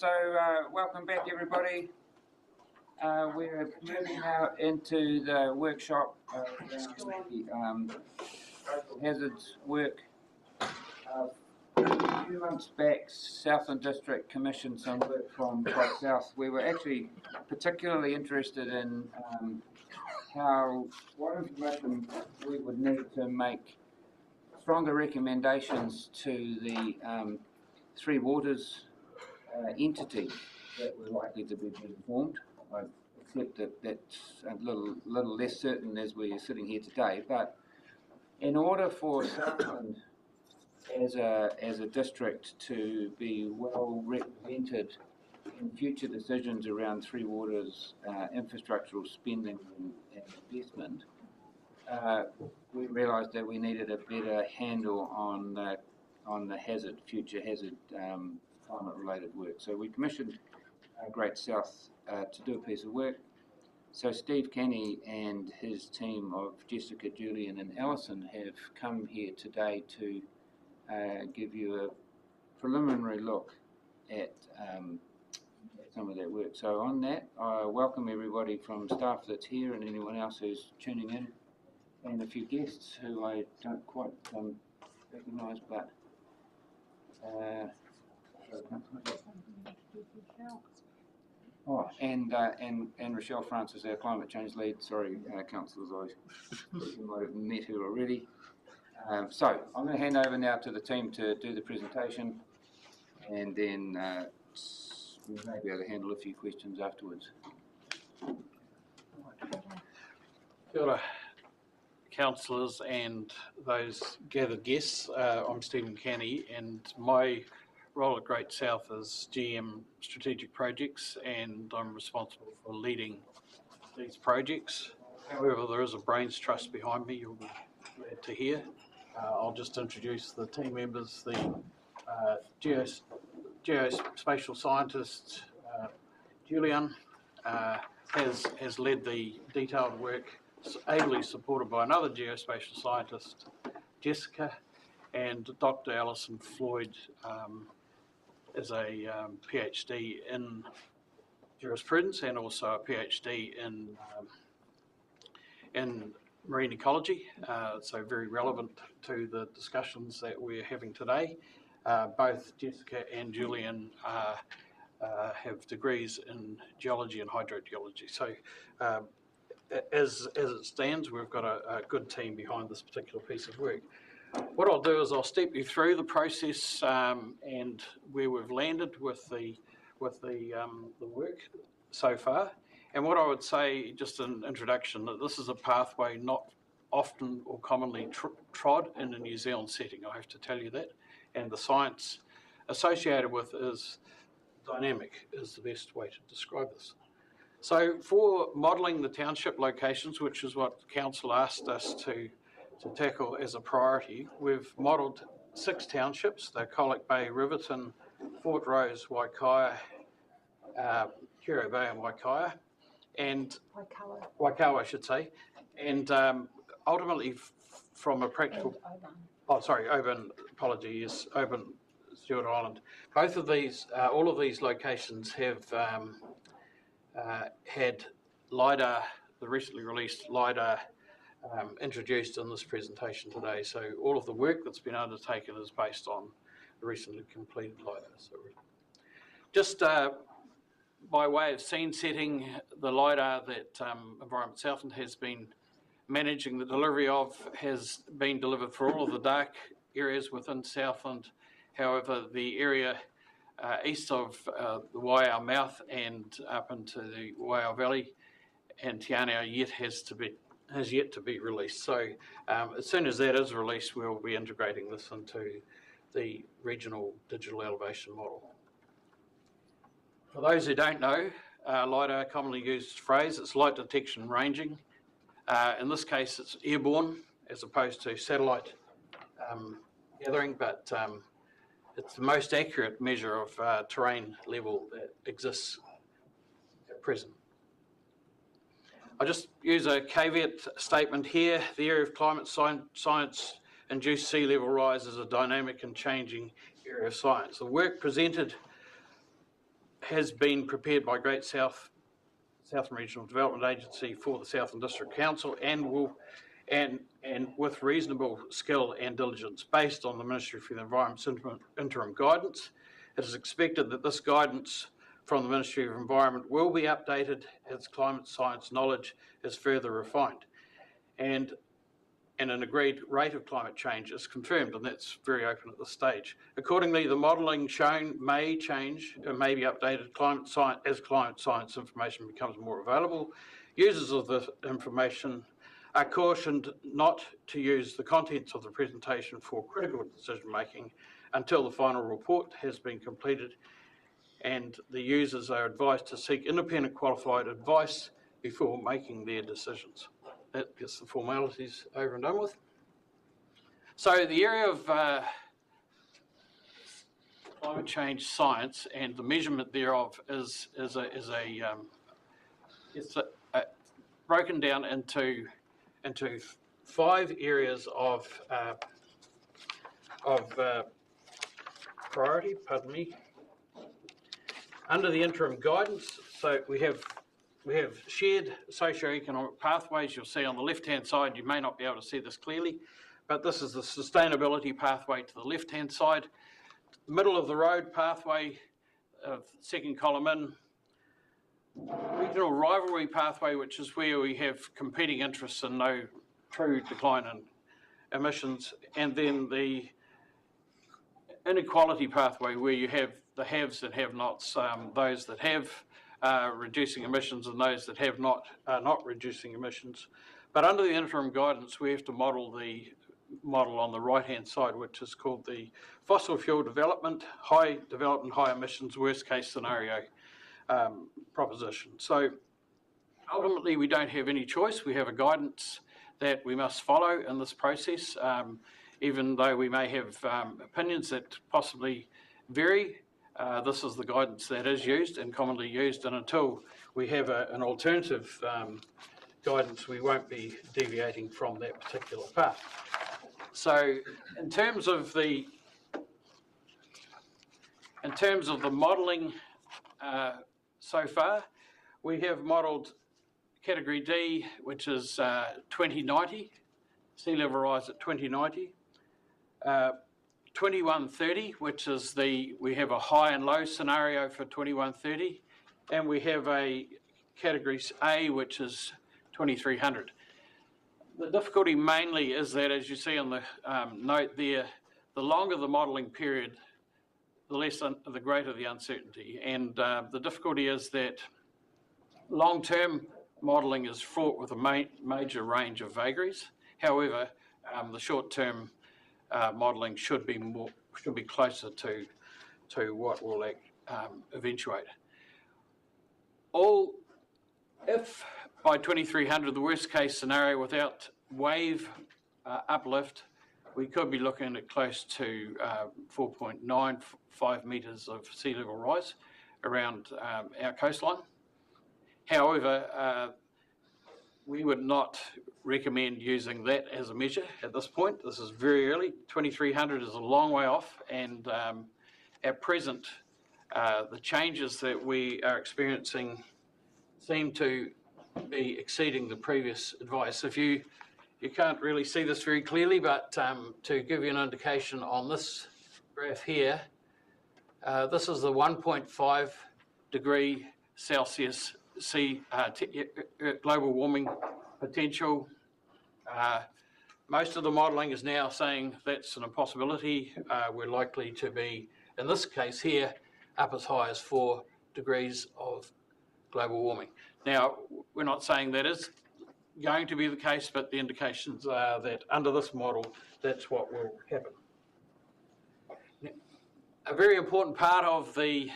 So welcome back everybody. We're moving now into the workshop around the hazards work. A few months back, Southland District commissioned some work from Quite South. We were actually particularly interested in what information we would need to make stronger recommendations to the Three Waters entity that were likely to be formed. I accept that that's a little less certain as we are sitting here today, but in order for Southland as a district to be well represented in future decisions around Three Waters infrastructural spending and investment, we realised that we needed a better handle on the future hazard climate-related work. So we commissioned Great South to do a piece of work. So Steve Kenny and his team of Jessica, Julian and Alison have come here today to give you a preliminary look at some of that work. So on that, I welcome everybody from staff that's here and anyone else who's tuning in, and a few guests who I don't quite recognise, but and Rochelle Francis, our climate change lead. Sorry, councillors, you might have met her already. So I'm going to hand over now to the team to do the presentation, and then we may be able to handle a few questions afterwards. Kia ora, councillors and those gathered guests. I'm Stephen Canny, and my role at Great South is GM Strategic Projects, and I'm responsible for leading these projects. However, there is a brains trust behind me, you'll be glad to hear. I'll just introduce the team members. The geospatial scientist Julian has led the detailed work, ably supported by another geospatial scientist, Jessica, and Dr. Alison Floyd is a PhD in jurisprudence and also a PhD in marine ecology, so very relevant to the discussions that we're having today. Both Jessica and Julian have degrees in geology and hydrogeology. So as it stands, we've got a good team behind this particular piece of work. What I'll do is I'll step you through the process and where we've landed with the work so far. And what I would say, just an introduction, that this is a pathway not often or commonly trod in a New Zealand setting, I have to tell you that. And the science associated with is dynamic, is the best way to describe this. So for modelling the township locations, which is what Council asked us to tackle as a priority, we've modelled 6 townships: they're Colac Bay, Riverton, Fort Rose, Waikawa, Hero Bay and Waikawa, and Waikawa I should say, and ultimately from a practical, Oban, apology, yes, Oban, Stewart Island. Both of these, all of these locations have had LiDAR, the recently released LiDAR, introduced in this presentation today. So all of the work that's been undertaken is based on the recently completed LiDAR. So just by way of scene setting, the LiDAR that Environment Southland has been managing the delivery of has been delivered for all of the dark areas within Southland. However, the area east of the Waiau mouth and up into the Waiau Valley and Te Anau has yet to be released. So as soon as that is released, we'll be integrating this into the regional digital elevation model. For those who don't know, LiDAR, commonly used phrase, it's light detection ranging. In this case, it's airborne as opposed to satellite gathering, but it's the most accurate measure of terrain level that exists at present. I'll just use a caveat statement here. The area of climate science-induced sea level rise is a dynamic and changing area of science. The work presented has been prepared by Great Southland Regional Development Agency for the Southland District Council and with reasonable skill and diligence based on the Ministry for the Environment's interim guidance. It is expected that this guidance from the Ministry of Environment will be updated as climate science knowledge is further refined and an agreed rate of climate change is confirmed, and that's very open at this stage. Accordingly, the modelling shown may change and may be updated as climate science information becomes more available. Users of the information are cautioned not to use the contents of the presentation for critical decision making until the final report has been completed, and the users are advised to seek independent qualified advice before making their decisions. That gets the formalities over and done with. So the area of climate change science and the measurement thereof is broken down into 5 areas of priority. Pardon me. Under the interim guidance, so we have shared socio-economic pathways. You'll see on the left-hand side, you may not be able to see this clearly, but this is the sustainability pathway to the left-hand side. Middle of the road pathway, second column in, regional rivalry pathway, which is where we have competing interests and no true decline in emissions, and then the inequality pathway where you have the haves and have-nots, those that have reducing emissions and those that have not reducing emissions. But under the interim guidance, we have to model on the right-hand side, which is called the fossil fuel development, high emissions, worst case scenario proposition. So ultimately, we don't have any choice. We have a guidance that we must follow in this process, even though we may have opinions that possibly vary. This is the guidance that is used and commonly used, and until we have an alternative guidance, we won't be deviating from that particular path. So in terms of the modelling so far, we have modelled Category D, which is 2090, sea level rise at 2090. 2130, which is we have a high and low scenario for 2130, and we have a Category A, which is 2300. The difficulty mainly is that, as you see on the note there, the longer the modelling period, the greater the uncertainty. And the difficulty is that long-term modelling is fraught with a major range of vagaries. However, the short-term modelling should be closer to what will eventuate. If by 2300, the worst case scenario without wave uplift, we could be looking at close to 4.95 metres of sea level rise around our coastline. However, we would not recommend using that as a measure at this point. This is very early. 2300 is a long way off, and at present, the changes that we are experiencing seem to be exceeding the previous advice. If you can't really see this very clearly, but to give you an indication on this graph here, this is the 1.5 degree Celsius global warming potential. Most of the modelling is now saying that's an impossibility. We're likely to be, in this case here, up as high as 4 degrees of global warming. Now, we're not saying that is going to be the case, but the indications are that under this model, that's what will happen. A very important part of the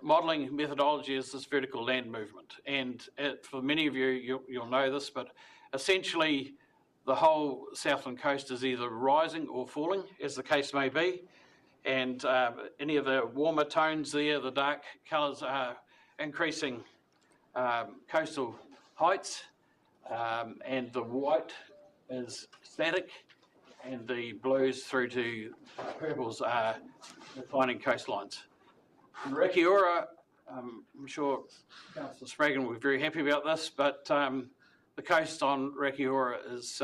modelling methodology is this vertical land movement. And for many of you, you'll know this, but essentially the whole Southland coast is either rising or falling, as the case may be. And any of the warmer tones there, the dark colours, are increasing coastal heights, and the white is static, and the blues through to purples are declining coastlines. In Rekiora, I'm sure Councillor Spraggan will be very happy about this, but the coast on Rekiora is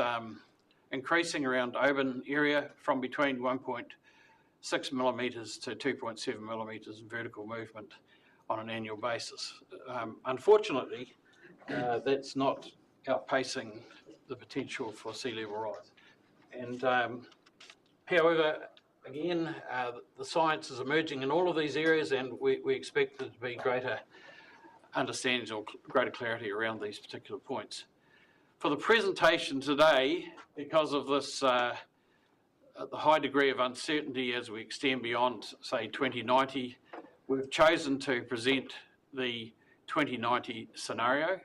increasing around Oban area from between 1.6 millimetres to 2.7 millimetres in vertical movement on an annual basis. Unfortunately, that's not outpacing the potential for sea level rise. And however, again, the science is emerging in all of these areas, and we expect there to be greater understanding or greater clarity around these particular points. For the presentation today, because of this the high degree of uncertainty as we extend beyond, say, 2090, we've chosen to present the 2090 scenario.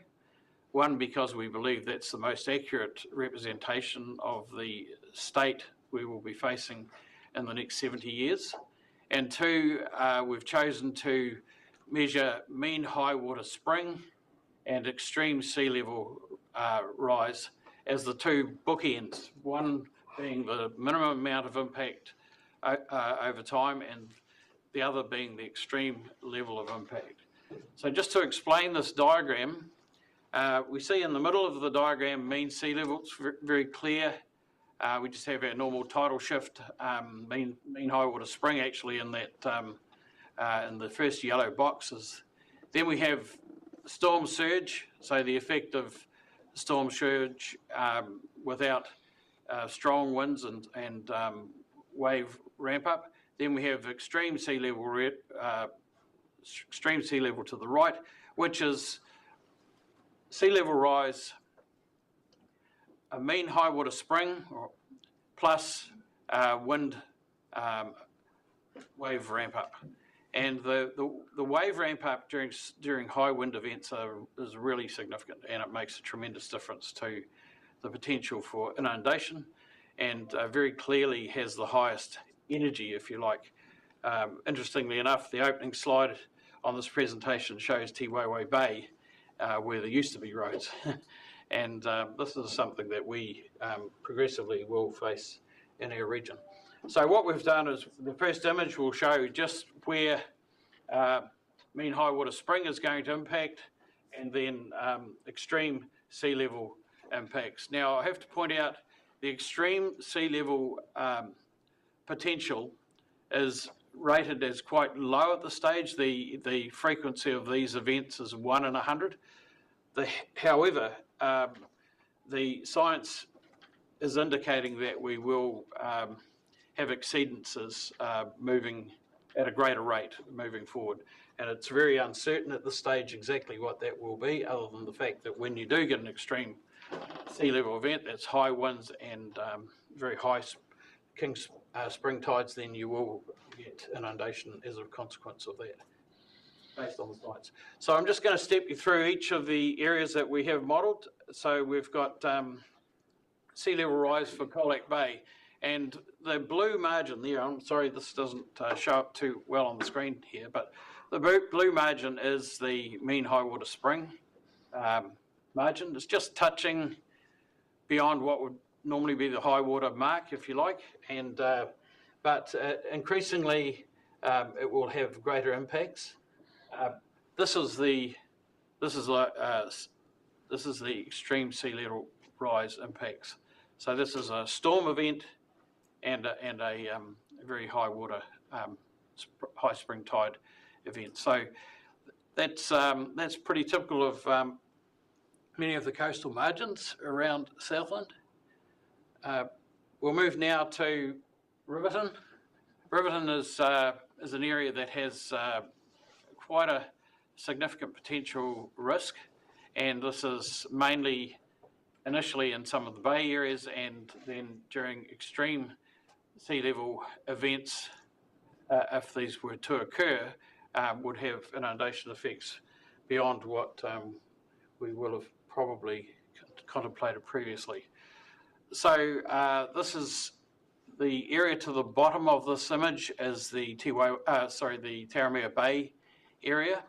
One, because we believe that's the most accurate representation of the state we will be facing in the next 70 years. And two, we've chosen to measure mean high water spring and extreme sea level rise as the two bookends, one being the minimum amount of impact over time and the other being the extreme level of impact. So just to explain this diagram, we see in the middle of the diagram mean sea levels, very clear. We just have our normal tidal shift, mean high water spring actually in that in the first yellow boxes. Then we have storm surge, so the effect of storm surge without strong winds and wave ramp up. Then we have extreme sea level to the right, which is sea level rise, a mean high water spring, plus wind wave ramp up. And the wave ramp up during high wind events is really significant, and it makes a tremendous difference to the potential for inundation, and very clearly has the highest energy, if you like. Interestingly enough, the opening slide on this presentation shows Tiwaiwai Bay, where there used to be roads. And this is something that we progressively will face in our region. So what we've done is the first image will show just where mean high water spring is going to impact, and then extreme sea level impacts. Now I have to point out the extreme sea level potential is rated as quite low at this stage. The frequency of these events is 1 in 100. However, the science is indicating that we will have exceedances moving at a greater rate moving forward. And it's very uncertain at this stage exactly what that will be, other than the fact that when you do get an extreme sea level event, that's high winds and very high spring tides, then you will get inundation as a consequence of that, based on the science. So I'm just going to step you through each of the areas that we have modelled. So we've got sea level rise for Colac Bay, and the blue margin there, I'm sorry this doesn't show up too well on the screen here, but the blue margin is the mean high water spring margin. It's just touching beyond what would normally be the high water mark, if you like, and but increasingly it will have greater impacts. This is the extreme sea level rise impacts. So this is a storm event and a very high water, high spring tide event. So that's pretty typical of many of the coastal margins around Southland. We'll move now to Riverton. Riverton is an area that has quite a significant potential risk, and this is mainly initially in some of the bay areas, and then during extreme sea level events, if these were to occur, would have inundation effects beyond what we will have probably contemplated previously. So this is the area to the bottom of this image is the Taramea Bay area,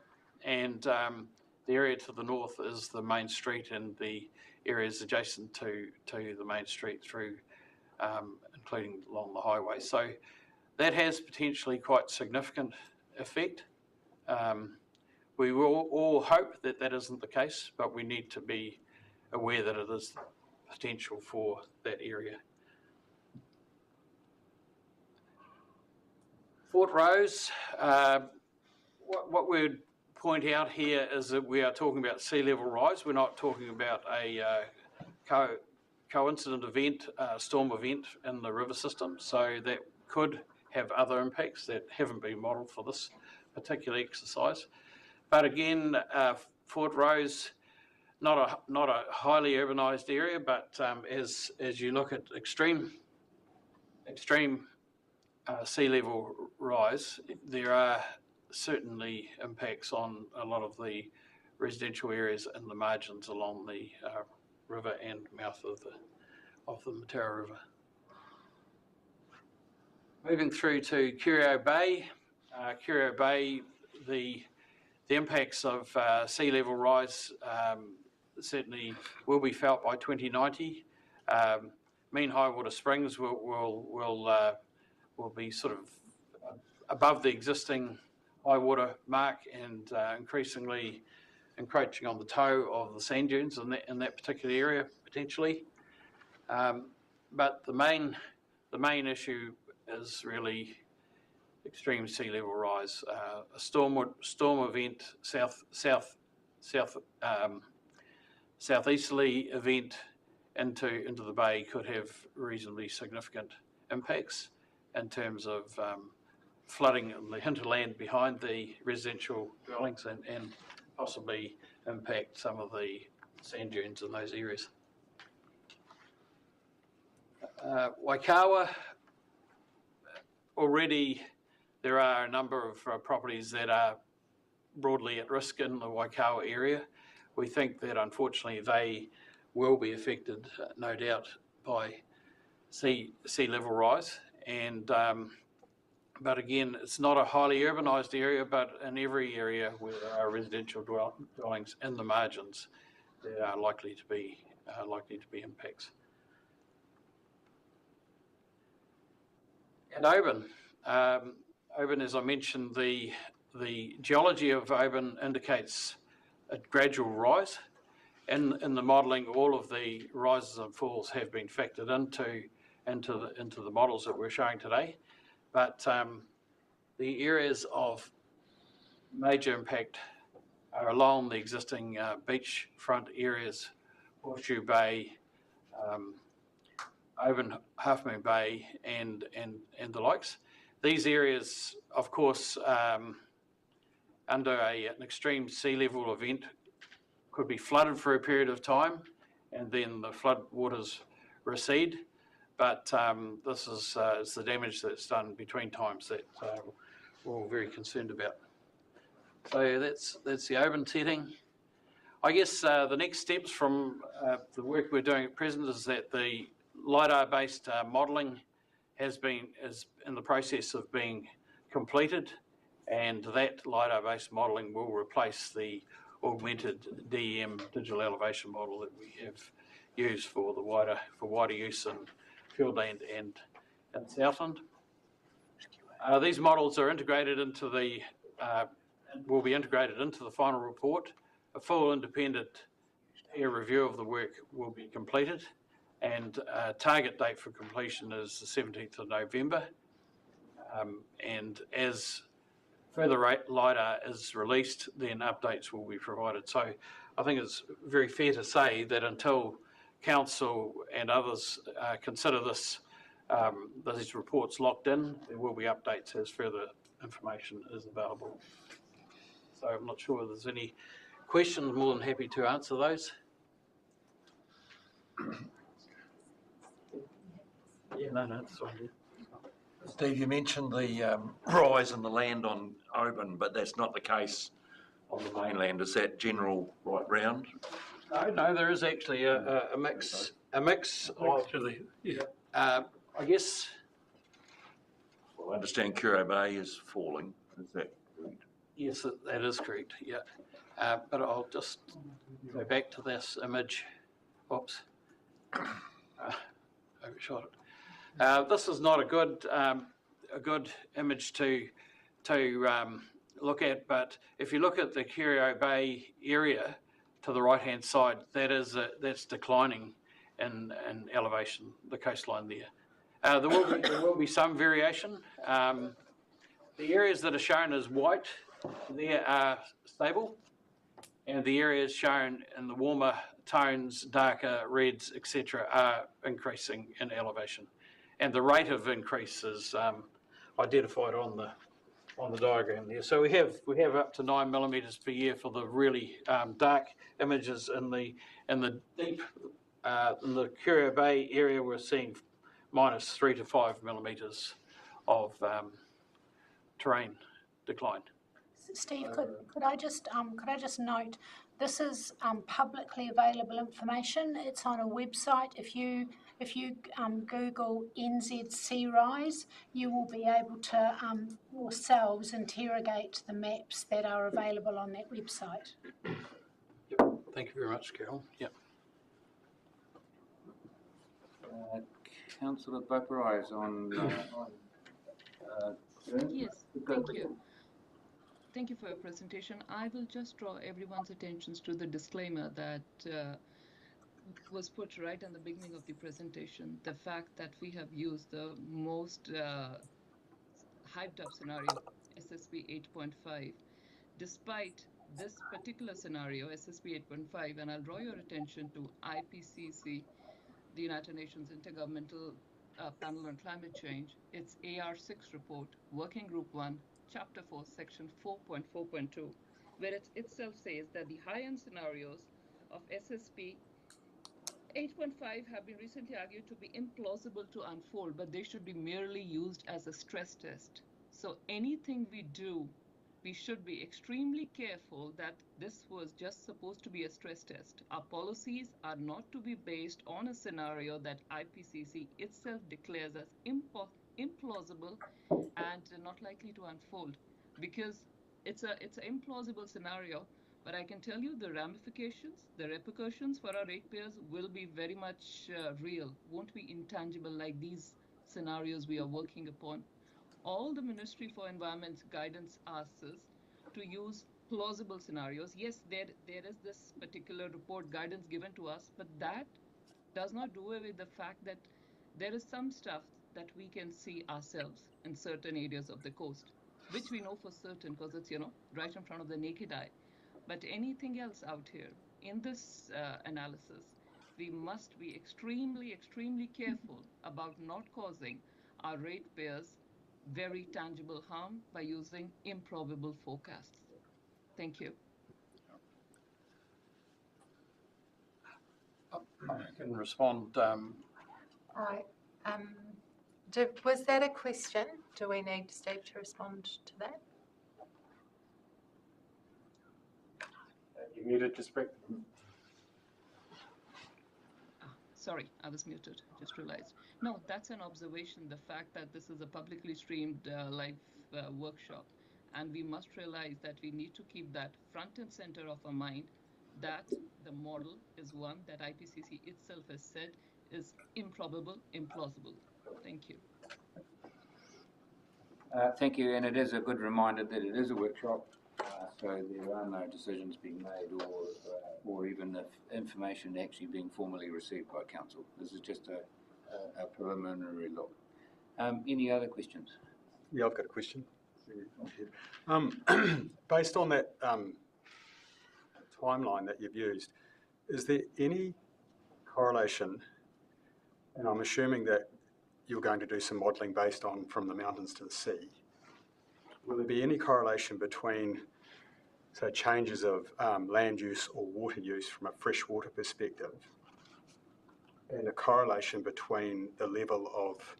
and the area to the north is the main street and the areas adjacent to the main street through, including along the highway. So that has potentially quite significant effect. We will all hope that that isn't the case, but we need to be aware that it is potential for that area. Fort Rose, what we'd point out here is that we are talking about sea level rise. We're not talking about a coincident event, storm event in the river system. So that could have other impacts that haven't been modelled for this particular exercise. But again, Fort Rose, not a highly urbanised area, but as you look at extreme sea level rise, there are certainly impacts on a lot of the residential areas in the margins along the river and mouth of the Mataura River. Moving through to Curio Bay. Curio Bay, the impacts of sea level rise certainly will be felt by 2090. Mean high water springs will be sort of above the existing high water mark and increasingly encroaching on the toe of the sand dunes in that particular area potentially. But the main issue is really extreme sea level rise. A storm event, southeasterly event into the bay could have reasonably significant impacts in terms of flooding the hinterland behind the residential dwellings and possibly impact some of the sand dunes in those areas. Waikawa, already there are a number of properties that are broadly at risk in the Waikawa area. We think that unfortunately they will be affected, no doubt, by sea level rise. And but again, it's not a highly urbanised area, but in every area where there are residential dwellings in the margins, there are likely to be impacts. And Oban, as I mentioned, the geology of Oban indicates a gradual rise. In the modelling, all of the rises and falls have been factored into the models that we're showing today, but the areas of major impact are along the existing beachfront areas, Horseshoe Bay, Oban, Half Moon Bay, and the likes. These areas, of course, under an extreme sea level event, could be flooded for a period of time, and then the flood waters recede. But this is the damage that's done between times that we're all very concerned about. So that's the Oban setting. I guess the next steps from the work we're doing at present is that the LiDAR-based modelling is in the process of being completed, and that LiDAR-based modelling will replace the augmented DEM digital elevation model that we have used for wider use in Fieldland and Southland. These models are integrated into will be integrated into the final report. A full independent peer review of the work will be completed, and target date for completion is the 17th of November. And as further LiDAR is released, then updates will be provided. So I think it's very fair to say that until Council and others consider these reports locked in, there will be updates as further information is available. So I'm not sure if there's any questions. More than happy to answer those. Yeah, no, it's fine. Steve, you mentioned the rise in the land on Oban, but that's not the case on the mainland. Is that general right round? No, there is actually a mix. A mix of, I guess. Well, I understand Curio Bay is falling. Is that correct? Yes, that is correct. Yeah, but I'll just go back to this image. Oops, overshot it. This is not a good image to look at, but if you look at the Curio Bay area to the right-hand side, that's declining in elevation, the coastline there. There will be some variation. The areas that are shown as white, they are stable, and the areas shown in the warmer tones, darker reds, etc., are increasing in elevation, and the rate of increase is identified on the diagram there. So we have up to 9 millimetres per year for the really dark images. In the deep in the Curio Bay area, we're seeing -3 to 5 millimetres of terrain decline. Steve, could I just note, this is publicly available information. It's on a website. If you Google NZ Sea Rise, you will be able to yourselves interrogate the maps that are available on that website. Yep. Thank you very much, Carol. Yep. Councillor Boparai is on. Yes, thank you. Thank you for your presentation. I will just draw everyone's attention to the disclaimer that was put right in the beginning of the presentation. The fact that we have used the most hyped up scenario, SSP 8.5. Despite this particular scenario, SSP 8.5, and I'll draw your attention to IPCC, the United Nations Intergovernmental Panel on Climate Change, its AR6 report, Working Group 1, Chapter 4, Section 4.4.2, where it itself says that the high-end scenarios of SSP 8.5 have been recently argued to be implausible to unfold, but they should be merely used as a stress test. So anything we do, we should be extremely careful that this was just supposed to be a stress test. Our policies are not to be based on a scenario that IPCC itself declares as implausible and not likely to unfold, because it's an implausible scenario. But I can tell you the ramifications, the repercussions for our ratepayers will be very much real, won't be intangible like these scenarios we are working upon. All the Ministry for Environment's guidance asks us to use plausible scenarios. Yes, there is this particular report guidance given to us, but that does not do away with the fact that there is some stuff that we can see ourselves in certain areas of the coast, which we know for certain because it's, right in front of the naked eye. But anything else out here in this analysis, we must be extremely, extremely careful about not causing our ratepayers very tangible harm by using improbable forecasts. Thank you. I can respond. All right. Was that a question? Do we need Steve to respond to that? You muted to speak. Sorry, I was muted, just realized. No, that's an observation, the fact that this is a publicly streamed live workshop. And we must realize that we need to keep that front and center of our mind, that the model is one that IPCC itself has said is improbable, implausible. Thank you. Thank you, and it is a good reminder that it is a workshop, so there are no decisions being made or even the information actually being formally received by council. This is just a preliminary look. Any other questions? Yeah, I've got a question. Based on that timeline that you've used, is there any correlation, and I'm assuming that you're going to do some modelling based on from the mountains to the sea, will there be any correlation between, say, changes of land use or water use from a freshwater perspective and a correlation between the level of,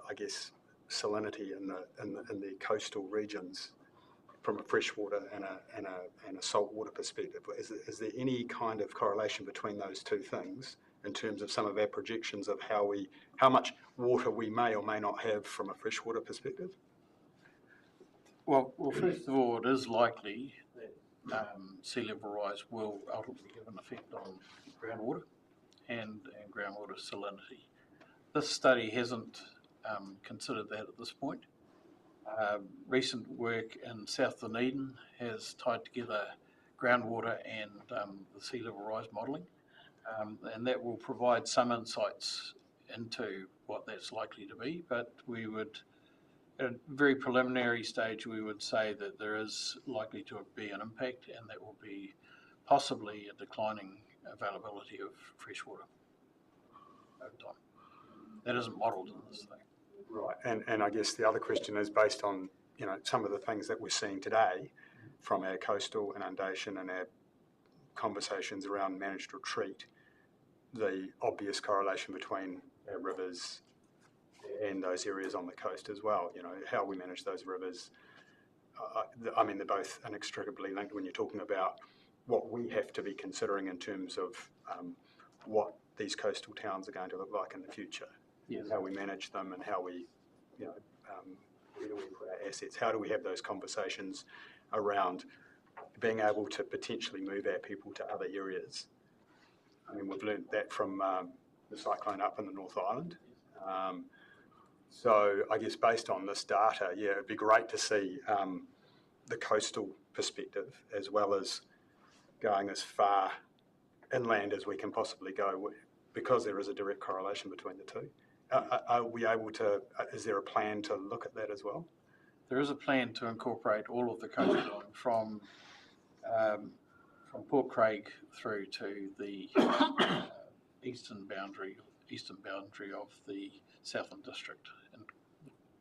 I guess, salinity in the coastal regions from a freshwater and a saltwater perspective? Is there any kind of correlation between those two things in terms of some of our projections of how much water we may or may not have from a freshwater perspective? Well, first of all, it is likely that sea level rise will ultimately have an effect on groundwater and groundwater salinity. This study hasn't considered that at this point. Recent work in South Dunedin has tied together groundwater and the sea level rise modelling, and that will provide some insights into what that's likely to be. But we would, at a very preliminary stage, we would say that there is likely to be an impact, and that will be possibly a declining availability of fresh water over time. That isn't modelled in this thing. Right, and I guess the other question is based on, you know, some of the things that we're seeing today from our coastal inundation and our conversations around managed retreat, the obvious correlation between our rivers and those areas on the coast as well, you know, how we manage those rivers. I mean, they're both inextricably linked when you're talking about what we have to be considering in terms of what these coastal towns are going to look like in the future. Yes. How we manage them and how we, you know, where do we put our assets? How do we have those conversations around being able to potentially move our people to other areas? I mean, we've learned that from the cyclone up in the North Island. So I guess based on this data, yeah, it'd be great to see the coastal perspective as well as going as far inland as we can possibly go, because there is a direct correlation between the two. Are we able to, is there a plan to look at that as well? There is a plan to incorporate all of the coastline from Port Craig through to the eastern boundary of the Southland district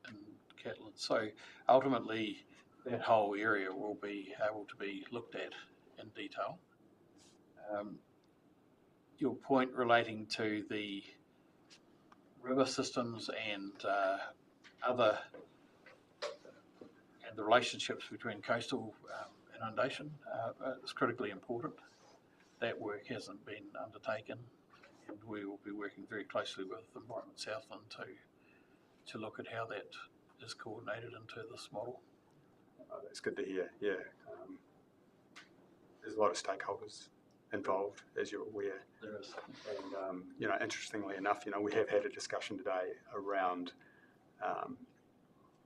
in Catlin. So ultimately, that whole area will be able to be looked at in detail. Your point relating to the river systems and the relationships between coastal inundation is critically important. That work hasn't been undertaken, and we will be working very closely with Environment Southland to look at how that is coordinated into this model. Oh, that's good to hear, yeah. There's a lot of stakeholders involved, as you're aware. There is. And, you know, interestingly enough, you know, we have had a discussion today around,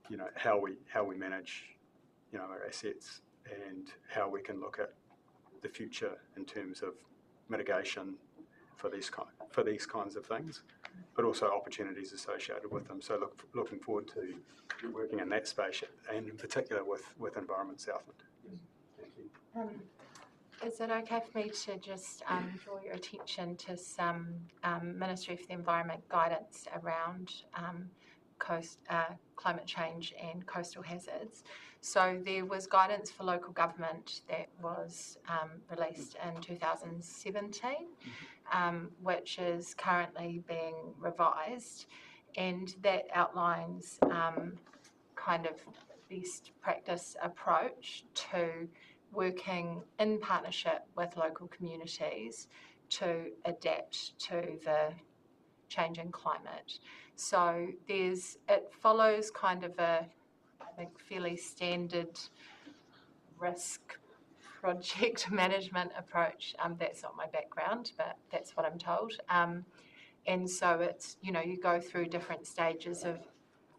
you know, how we manage, you know, our assets and how we can look at the future in terms of mitigation for these kinds of things, but also opportunities associated with them. So looking forward to working in that space, and in particular with Environment Southland. Thank you. Is it okay for me to just draw your attention to some Ministry for the Environment guidance around climate change and coastal hazards? So there was guidance for local government that was released in 2017, which is currently being revised, and that outlines kind of best practice approach to working in partnership with local communities to adapt to the changing climate. So it follows kind of a, I think, fairly standard risk project management approach. That's not my background, but that's what I'm told. And so it's, you know, you go through different stages of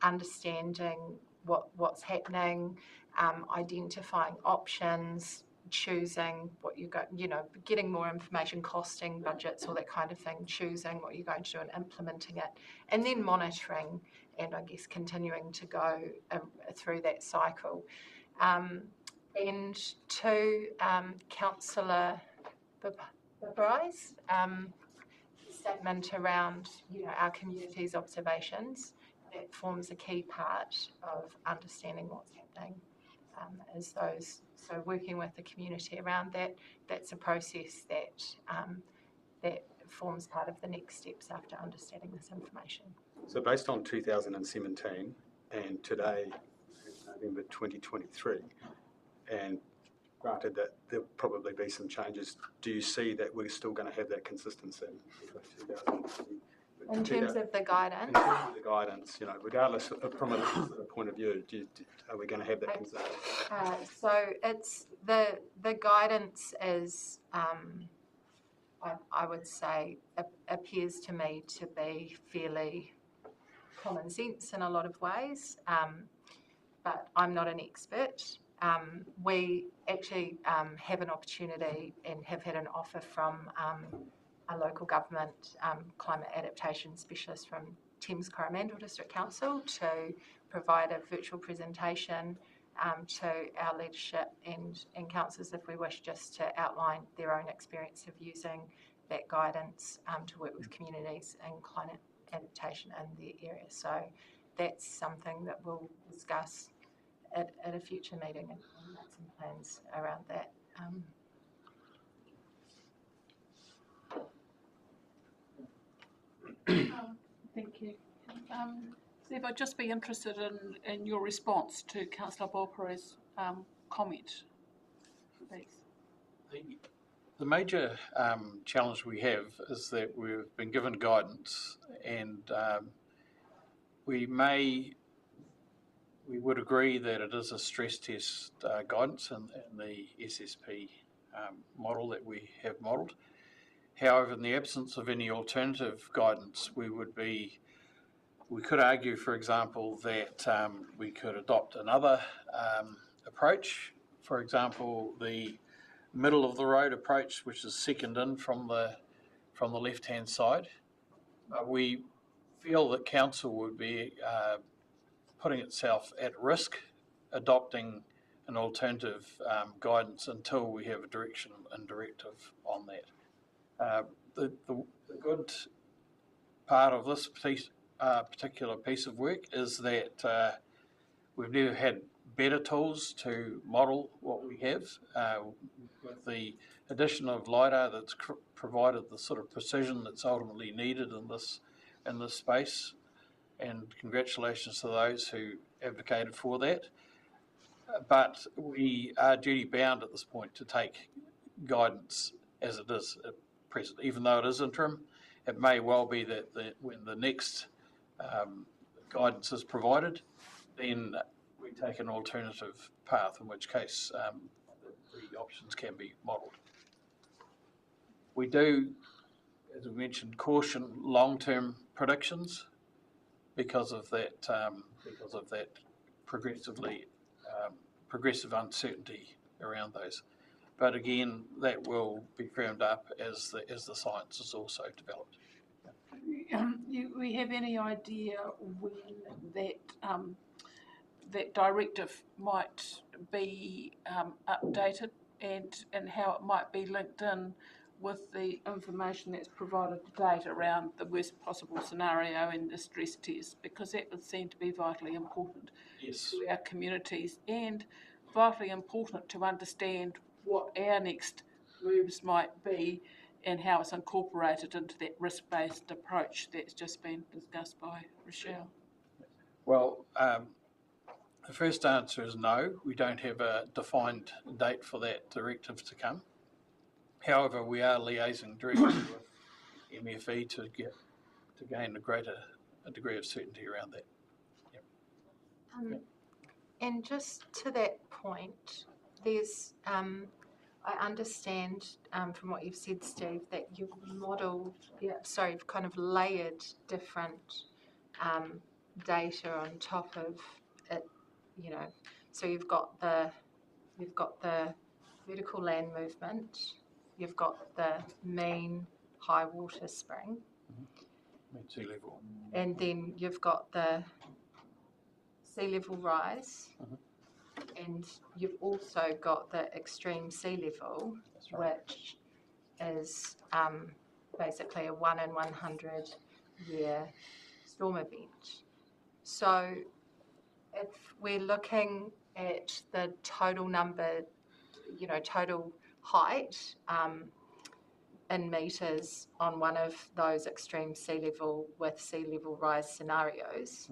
understanding what's happening, identifying options, choosing what you go, you know, getting more information, costing, budgets, all that kind of thing, choosing what you're going to do and implementing it, and then monitoring and I guess continuing to go through that cycle. And to Councillor Bryce, statement around, you know, our community's observations, that forms a key part of understanding what's happening. So working with the community around that, that's a process that forms part of the next steps after understanding this information. So based on 2017 and today, November 2023, and granted that there'll probably be some changes, do you see that we're still going to have that consistency in terms of the guidance? In terms of the guidance, you know, regardless of, from a point of view, are we going to have that consistency? So it's the guidance is, I would say, appears to me to be fairly common sense in a lot of ways. but I'm not an expert. We actually have an opportunity and have had an offer from a local government climate adaptation specialist from Thames Coromandel District Council to provide a virtual presentation to our leadership and councillors if we wish, just to outline their own experience of using that guidance to work with communities in climate adaptation in their area. So that's something that we'll discuss at a future meeting and make some plans around that. Thank you. Steve, I'd just be interested in your response to Councillor Balpere's comment, please. The major challenge we have is that we've been given guidance, and we would agree that it is a stress test guidance in the SSP model that we have modelled. However, in the absence of any alternative guidance, we could argue, for example, that we could adopt another approach. For example, the middle of the road approach, which is second in from the left-hand side. We feel that council would be putting itself at risk adopting an alternative guidance until we have a direction and directive on that. The good part of this particular piece of work is that we've never had better tools to model what we have. With the addition of LiDAR, that's provided the sort of precision that's ultimately needed in this space, and congratulations to those who advocated for that. But we are duty bound at this point to take guidance as it is at present, even though it is interim. It may well be that when the next guidance is provided, then we take an alternative path, in which case the options can be modelled. We do, as we mentioned, caution long-term predictions because of that progressive uncertainty around those. But again, that will be firmed up as the science is also developed. We have any idea when that directive might be updated and how it might be linked in with the information that's provided to date around the worst possible scenario in the stress test, because that would seem to be vitally important to our communities and vitally important to understand what our next moves might be and how it's incorporated into that risk-based approach that's just been discussed by Rochelle. Well, the first answer is no. We don't have a defined date for that directive to come. However, we are liaising directly with MFE to gain a degree of certainty around that. Yep. And just to that point, there's, I understand from what you've said, Steve, that you've modelled, you've kind of layered different data on top of it, so you've got the vertical land movement, you've got the mean high water spring, Mean sea level, and then you've got the sea level rise, and you've also got the extreme sea level, which is basically a 1 in 100 year storm event. So if we're looking at the total number, total height in metres on one of those extreme sea level with sea level rise scenarios,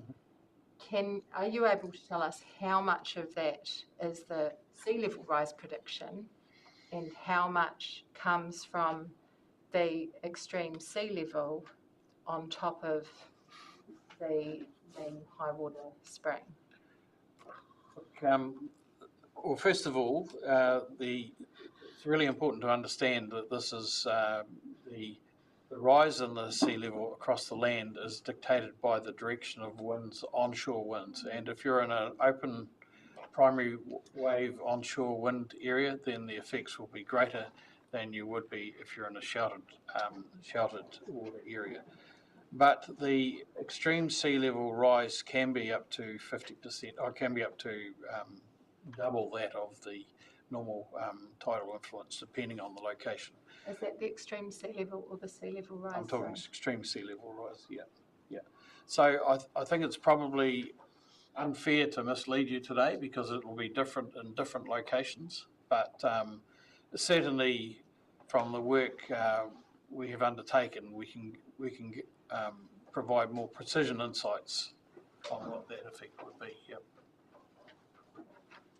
are you able to tell us how much of that is the sea level rise prediction and how much comes from the extreme sea level on top of the high water spring? Well, first of all, it's really important to understand that this is the rise in the sea level across the land is dictated by the direction of winds, onshore winds. And if you're in an open primary wave onshore wind area, then the effects will be greater than you would be if you're in a sheltered water area. But the extreme sea level rise can be up to 50%, or can be up to double that of the normal tidal influence, depending on the location. Is that the extreme sea level or the sea level rise? I'm talking Sorry. extreme sea level rise, yeah. So I think it's probably unfair to mislead you today because it will be different in different locations, but certainly from the work we have undertaken, we can provide more precision insights on what that effect would be. Yep.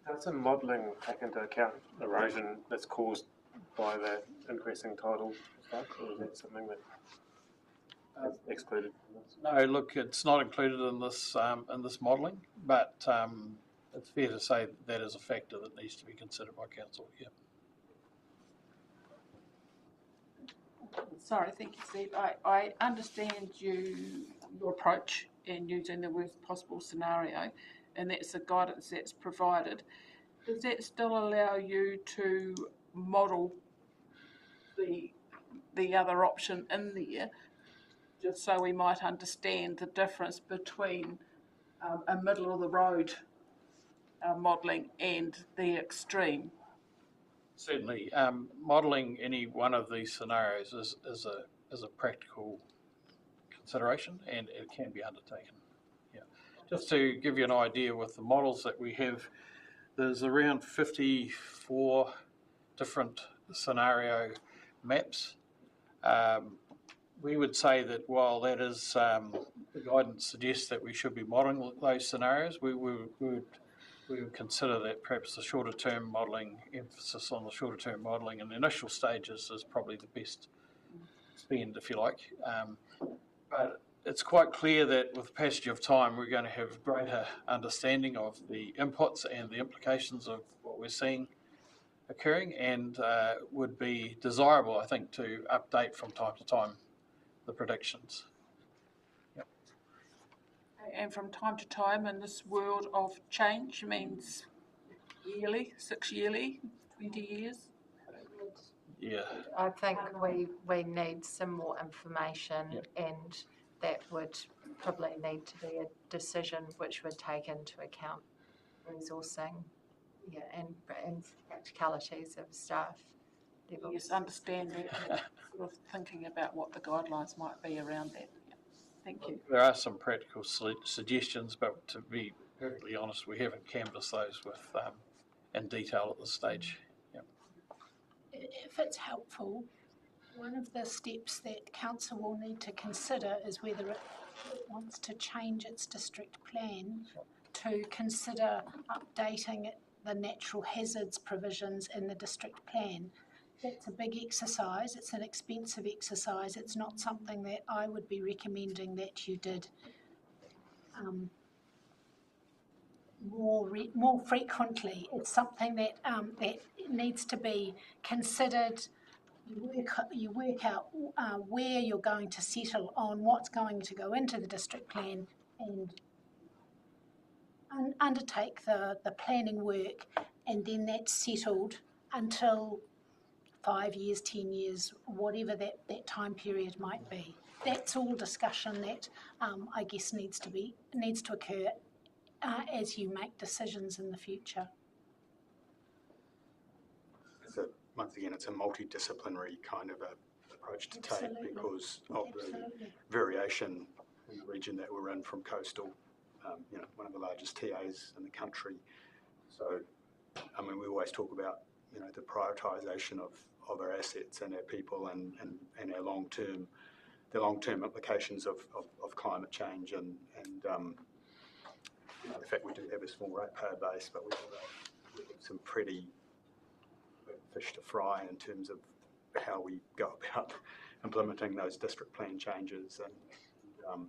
Does the modelling take into account erosion that's caused by that increasing tidal flow, or is that something that is excluded from this? No, look, it's not included in this modelling, but it's fair to say that is a factor that needs to be considered by council. Yeah. Sorry, thank you, Steve. I understand your approach in using the worst possible scenario, and that's the guidance that's provided. Does that still allow you to model the other option in there, just so we might understand the difference between a middle of the road modelling and the extreme? Certainly, modelling any one of these scenarios is a practical consideration, and it can be undertaken. Yeah. Just to give you an idea, with the models that we have, there's around 54 different scenario maps. We would say that while that is the guidance suggests that we should be modelling those scenarios, we would consider that perhaps the shorter term modelling, emphasis on the shorter term modelling in the initial stages is probably the best spend, if you like. But it's quite clear that with the passage of time, we're going to have greater understanding of the inputs and the implications of what we're seeing occurring, and would be desirable, I think, to update from time to time the predictions. Yep. And from time to time in this world of change means yearly, 6 yearly, 20 years? Yeah. I think we need some more information, Yep. and that would probably need to be a decision which would take into account resourcing, and practicalities of staff levels. Yes, understand that, sort of thinking about what the guidelines might be around that. Yeah. Thank you. There are some practical suggestions, but to be perfectly honest, we haven't canvassed those with in detail at this stage. Yep. If it's helpful, one of the steps that council will need to consider is whether it wants to change its district plan to consider updating the natural hazards provisions in the district plan. That's a big exercise, it's an expensive exercise, it's not something that I would be recommending that you did more frequently. It's something that that needs to be considered. You work out where you're going to settle on what's going to go into the district plan, and undertake the planning work, and then that's settled until 5 years, 10 years, whatever that time period might be. That's all discussion that I guess needs to occur as you make decisions in the future. Once again, it's a multidisciplinary kind of approach to Absolutely. take because of Absolutely. the variation in the region that we're in from coastal, one of the largest TAs in the country. So, I mean, we always talk about, the prioritisation of our assets and our people and our long-term implications of climate change and the fact we do have a small ratepayer base, but we have some pretty fish to fry in terms of how we go about implementing those district plan changes. And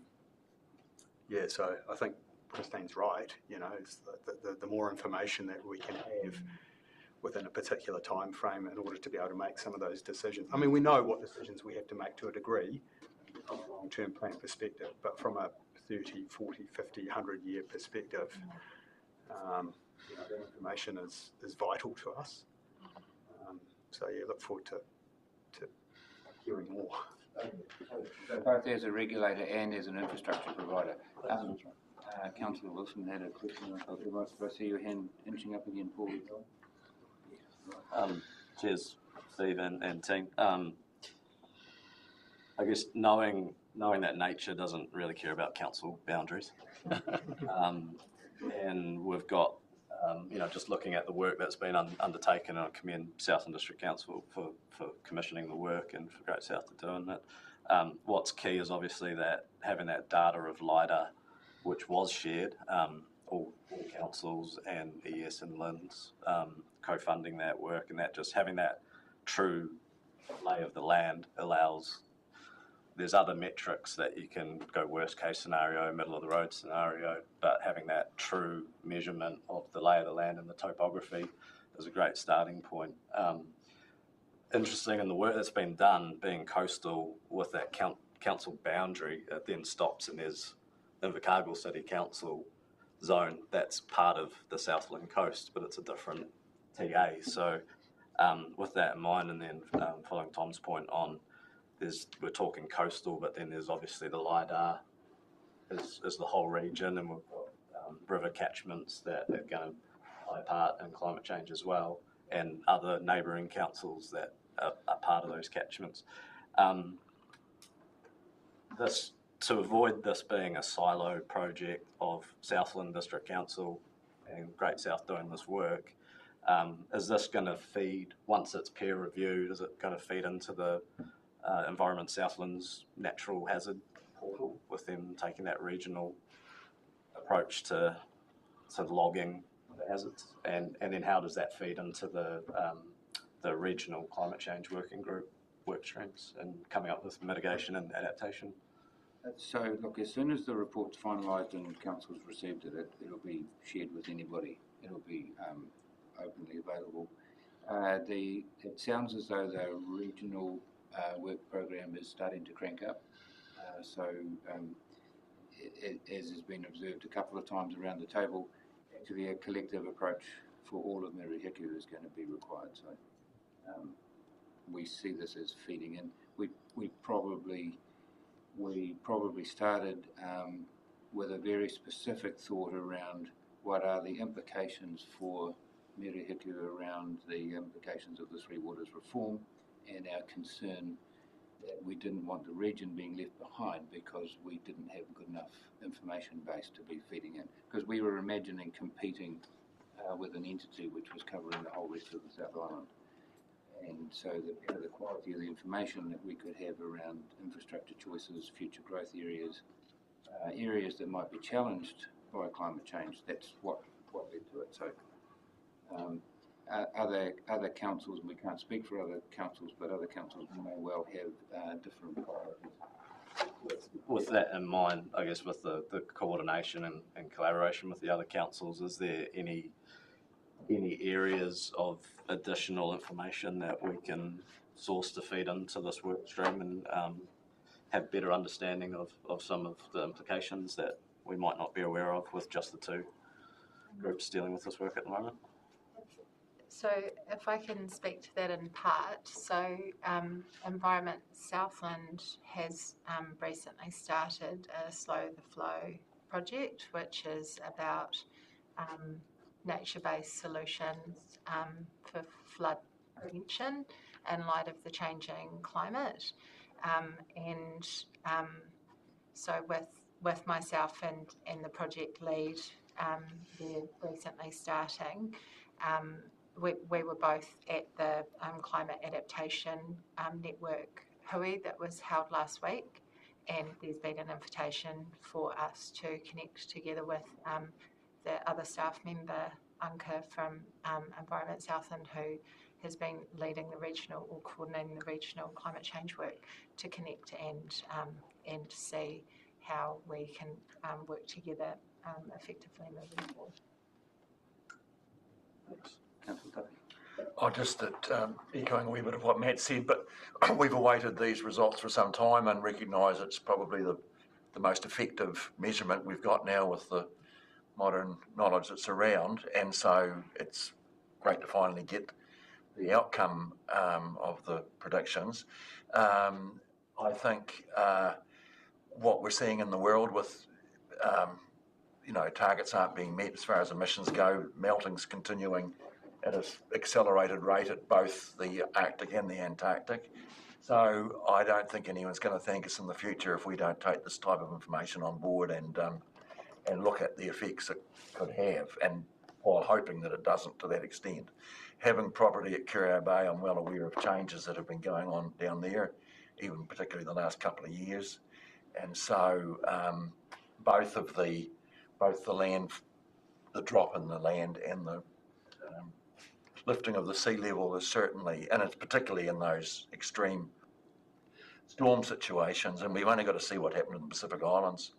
so I think Christine's right. It's the more information that we can have within a particular time frame in order to be able to make some of those decisions. I mean, we know what decisions we have to make to a degree from a long-term plan perspective, but from a 30, 40, 50, 100-year perspective, that information is vital to us. So yeah, look forward to hearing more. So both as a regulator and as an infrastructure provider. Councillor Wilson had a question. I see your hand inching up again, Paul. Cheers, Steve and team. I guess knowing that nature doesn't really care about council boundaries, and we've got, just looking at the work that's been undertaken, and I commend Southland District Council for commissioning the work and for Great South for doing it. What's key is obviously that having that data of LIDAR, which was shared, all councils and ES and LINs co-funding that work, and that just having that true lay of the land allows. There's other metrics that you can go worst case scenario, middle of the road scenario, but having that true measurement of the lay of the land and the topography is a great starting point. Interesting in the work that's been done, being coastal with that council boundary, it then stops and there's Invercargill City Council zone that's part of the Southland coast, but it's a different TA. So with that in mind, and then following Tom's point on, we're talking coastal, but then there's obviously the LIDAR is the whole region, and we've got river catchments that are going to play a part in climate change as well, and other neighbouring councils that are part of those catchments. To avoid this being a silo project of Southland District Council and Great South doing this work, is this going to feed, once it's peer reviewed, is it going to feed into the Environment Southland's natural hazard portal, with them taking that regional approach to logging the hazards, and then how does that feed into the regional climate change working group work streams and coming up with mitigation and adaptation? So look, as soon as the report's finalised and council's received it, it'll be shared with anybody. It'll be openly available. It sounds as though the regional work program is starting to crank up. As has been observed a couple of times around the table, actually a collective approach for all of Mirihiku is going to be required. So we see this as feeding in. We probably started with a very specific thought around what are the implications for Mirihiku around the implications of the Three Waters reform, and our concern that we didn't want the region being left behind because we didn't have good enough information base to be feeding in. Because we were imagining competing with an entity which was covering the whole rest of the South Island. And so the quality of the information that we could have around infrastructure choices, future growth areas, areas that might be challenged by climate change, that's what led to it. So other councils, we can't speak for other councils, but other councils may well have different priorities. With that in mind, I guess with the coordination and collaboration with the other councils, is there any areas of additional information that we can source to feed into this work stream and have better understanding of some of the implications that we might not be aware of with just the two groups dealing with this work at the moment? So if I can speak to that in part, so Environment Southland has recently started a Slow the Flow project, which is about nature-based solutions for flood prevention in light of the changing climate. So with myself and the project lead, they're recently starting. We were both at the Climate Adaptation Network hui that was held last week, and there's been an invitation for us to connect together with the other staff member, Anka from Environment Southland, who has been leading the regional or coordinating the regional climate change work, to connect and see how we can work together effectively moving forward. Thanks. Councillor Tuffy. I just echoing a wee bit of what Matt said, but we've awaited these results for some time and recognise it's probably the most effective measurement we've got now with the modern knowledge that's around, and so it's great to finally get the outcome of the predictions. I think what we're seeing in the world with, targets aren't being met as far as emissions go, melting's continuing at an accelerated rate at both the Arctic and the Antarctic. So I don't think anyone's going to thank us in the future if we don't take this type of information on board and look at the effects it could have, and while hoping that it doesn't to that extent. Having property at Curio Bay, I'm well aware of changes that have been going on down there, even particularly the last couple of years. And so both the land, the drop in the land and the lifting of the sea level is certainly, and it's particularly in those extreme storm situations, and we've only got to see what happened in the Pacific Islands,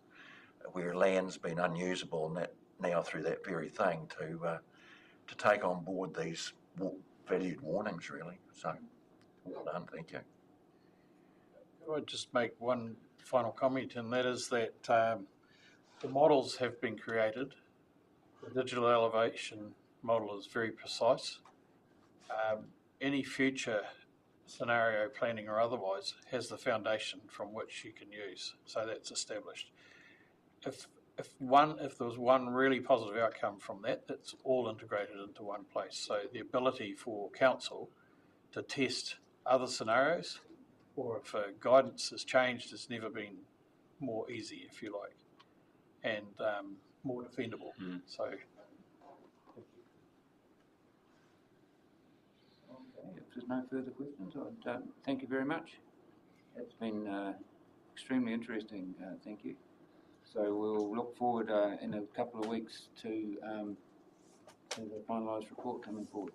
where land's been unusable, and that now through that very thing to take on board these valued warnings, really. So, well done, thank you. I'd just make one final comment, and that is that the models have been created. The digital elevation model is very precise. Any future scenario planning or otherwise has the foundation from which you can use, so that's established. If there was one really positive outcome from that, it's all integrated into one place. So the ability for council to test other scenarios, or if guidance has changed, has never been more easy, if you like, and more defendable. So. Okay, if there's no further questions, I'd thank you very much. It's been extremely interesting, thank you. So we'll look forward in a couple of weeks to the finalised report coming forward.